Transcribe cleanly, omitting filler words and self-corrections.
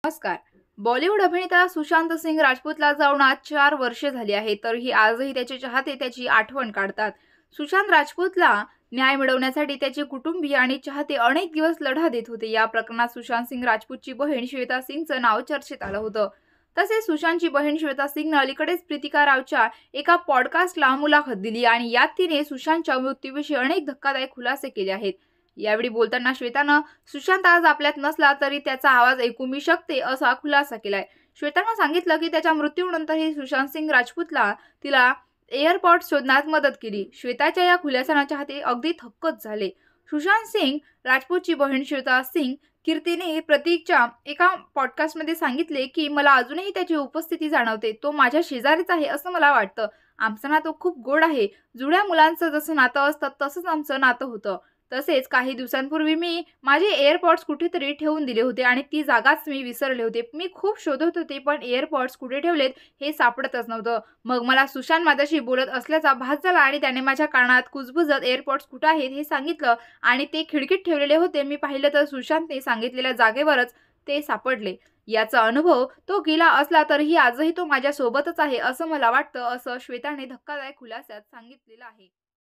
नमस्कार. बॉलिवूड अभिनेता सुशांत सिंग राजपूतला जाऊन आज 4 वर्षे झाली आहेत. तरीही आजही त्याचे चाहते त्याची आठवण काढतात. सुशांत राजपूतला न्याय मिळवण्यासाठी त्याचे कुटुंबीय आणि चाहते अनेक दिवस लढा देत होते. या प्रकरणात सुशांत सिंग राजपूतची बहीण श्वेता सिंगचं नाव चर्चेत आलं होतं. तसेच सुशांतची बहीण श्वेता सिंगनं अलीकडेच प्रीतिका रावच्या एका पॉडकास्टला मुलाखत दिली आणि यात तिने सुशांतच्या मृत्यूविषयी अनेक धक्कादायक खुलासे केले आहेत. यावेळी बोलताना श्वेतानं सुशांत आज आपल्यात नसला तरी त्याचा आवाज ऐकू मी शकते असा खुलासा केलाय. श्वेतानं सांगितलं की त्याच्या मृत्यूनंतरही सुशांत सिंग राजपूतला तिला एअरपॉड शोधण्यात मदत केली. श्वेताच्या या खुलासानं चाहते अगदी थक्कच झाले. सुशांत सिंग राजपूतची बहीण श्वेता सिंग कीर्तीने प्रतीकच्या एका पॉडकास्टमध्ये सांगितले की मला अजूनही त्याची उपस्थिती जाणवते. तो माझ्या शेजारीच आहे असं मला वाटतं. आमचं नातं खूप गोड आहे. जुळ्या मुलांचं जसं नातं असतं तसंच आमचं नातं होतं. तसेच काही दिवसांपूर्वी मी माझे एअरपॉड्स कुठेतरी ठेवून दिले होते आणि ती जागाच मी विसरले होते. मी खूप शोधत होते पण एअरपॉड्स कुठे ठेवलेत हे सापडतच नव्हतं. मग मला सुशांत माझ्याशी बोलत असल्याचा भास झाला आणि त्याने माझ्या कानात कुजबुजत एअरपॉड्स कुठे आहेत हे सांगितलं आणि ते खिडकीत ठेवलेले होते. मी पाहिलं तर सुशांतने सांगितलेल्या जागेवरच ते सापडले. याचा अनुभव तो गेला असला तरीही आजही तो माझ्या सोबतच आहे असं मला वाटतं, असं श्वेताने धक्कादायक खुलास्यात सांगितलेलं आहे.